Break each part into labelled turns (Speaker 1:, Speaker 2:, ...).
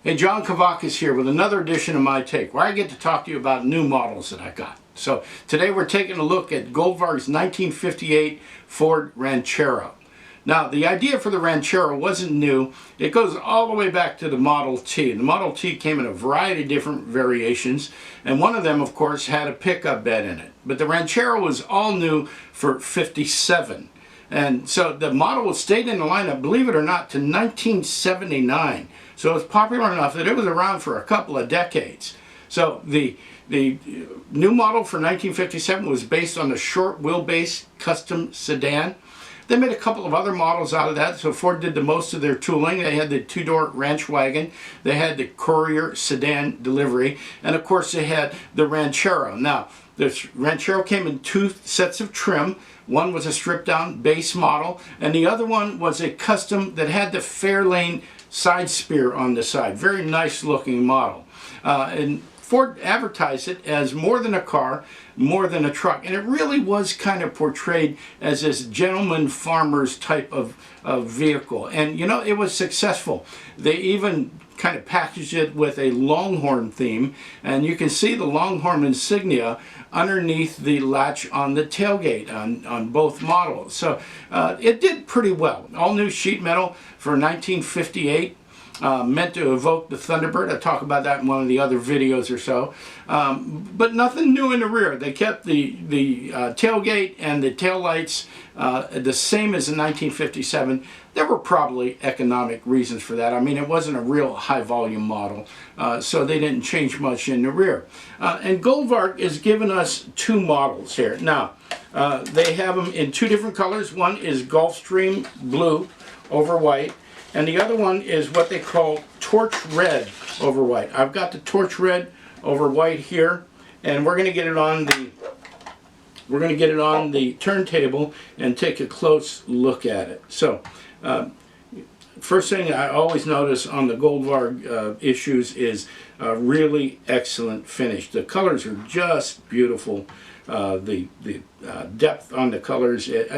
Speaker 1: Hey, John Kavakis here with another edition of My Take, where I get to talk to you about new models that I got. So today we're taking a look at Goldvarg's 1958 Ford Ranchero. Now, the idea for the Ranchero wasn't new. It goes all the way back to the Model T. The Model T came in a variety of different variations, and one of them, of course, had a pickup bed in it. But the Ranchero was all new for '57. And so the model stayed in the lineup, believe it or not, to 1979. So it was popular enough that it was around for a couple of decades. So the new model for 1957 was based on the short wheelbase custom sedan. They made a couple of other models out of that. So Ford did the most of their tooling. They had the two-door ranch wagon. They had the Courier sedan delivery. And of course they had the Ranchero. Now, the Ranchero came in two sets of trim. One was a stripped-down base model, and the other one was a custom that had the Fairlane side spear on the side. Very nice-looking model. And Ford advertised it as more than a car, more than a truck. And it really was kind of portrayed as this gentleman farmer's type of vehicle. And, you know, it was successful. They even kind of packaged it with a Longhorn theme. And you can see the Longhorn insignia underneath the latch on the tailgate on both models. So it did pretty well. All new sheet metal for 1958. Meant to evoke the Thunderbird. I'll talk about that in one of the other videos or so. But nothing new in the rear. They kept the tailgate and the taillights the same as in 1957. There were probably economic reasons for that. I mean, it wasn't a real high volume model, so they didn't change much in the rear. And Goldvarg is giving us two models here. Now, they have them in two different colors. One is Gulfstream blue over white, and the other one is what they call torch red over white. I've got the torch red over white here, and we're going to get it on the turntable and take a close look at it. So, first thing I always notice on the Goldvarg issues is a really excellent finish. The colors are just beautiful. The depth on the colors, it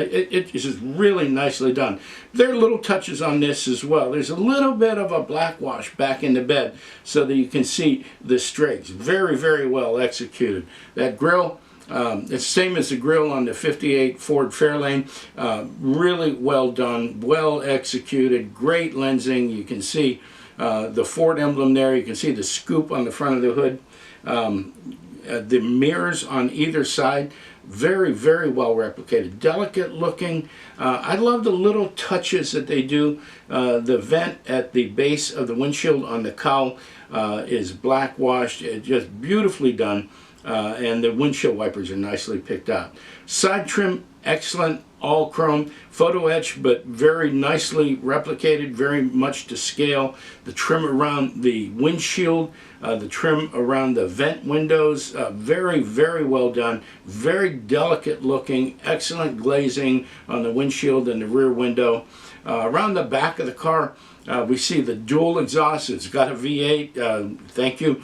Speaker 1: is just really nicely done. There are little touches on this as well. There's a little bit of a black wash back in the bed so that you can see the streaks. Very, very well executed. That grille, it's the same as the grille on the '58 Ford Fairlane. Really well done, well executed, great lensing. You can see the Ford emblem there. You can see the scoop on the front of the hood. The mirrors on either side, very, very well replicated. Delicate looking. I love the little touches that they do. The vent at the base of the windshield on the cowl is black washed. It's just beautifully done. And the windshield wipers are nicely picked out. Side trim, excellent, all chrome, photo etch, but very nicely replicated, very much to scale. The trim around the windshield, the trim around the vent windows, very, very well done. Very delicate looking, excellent glazing on the windshield and the rear window. Around the back of the car, we see the dual exhaust. It's got a V8. Thank you.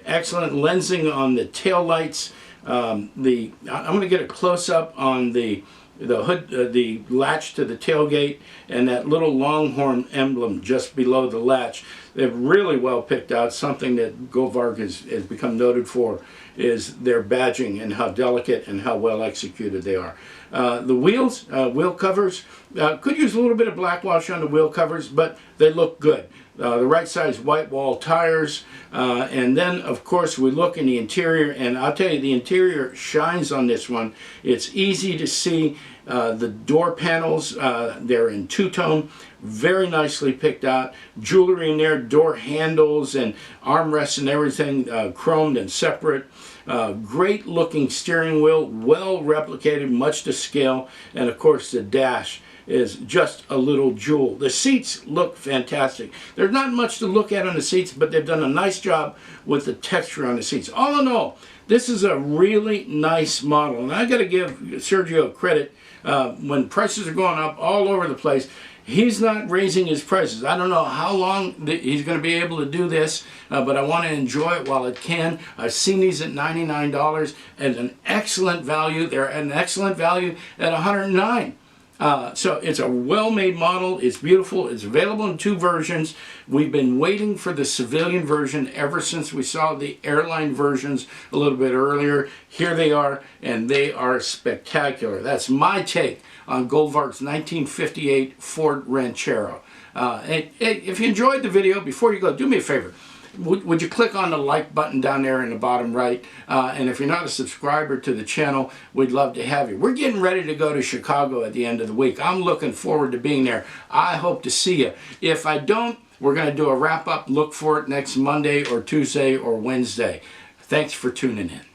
Speaker 1: Excellent lensing on the tail lights. I'm going to get a close-up on the hood, the latch to the tailgate, and that little Longhorn emblem just below the latch. They're really well picked out. Something that Goldvarg has become noted for is their badging and how delicate and how well executed they are. The wheels, wheel covers, could use a little bit of black wash on the wheel covers, but they look good. The right size white wall tires, and then of course we look in the interior, and I'll tell you, the interior shines on this one. It's easy to see. The door panels, they're in two-tone, very nicely picked out. Jewelry in there, door handles and armrests and everything, chromed and separate. Great looking steering wheel, well replicated, much to scale, and of course the dash is just a little jewel. The seats look fantastic. There's not much to look at on the seats, but they've done a nice job with the texture on the seats. All in all, this is a really nice model, and I got to give Sergio credit. When prices are going up all over the place, he's not raising his prices. I don't know how long he's going to be able to do this, but I want to enjoy it while it can. I've seen these at $99 and an excellent value. They're an excellent value at $109. So it's a well-made model. It's beautiful. It's available in 2 versions. We've been waiting for the civilian version ever since we saw the airline versions a little bit earlier. Here they are, and they are spectacular. That's my take on Goldvarg's 1958 Ford Ranchero. If you enjoyed the video, before you go, do me a favor. Would you click on the like button down there in the bottom right? And if you're not a subscriber to the channel, we'd love to have you. We're getting ready to go to Chicago at the end of the week. I'm looking forward to being there. I hope to see you. If I don't, we're going to do a wrap-up. Look for it next Monday or Tuesday or Wednesday. Thanks for tuning in.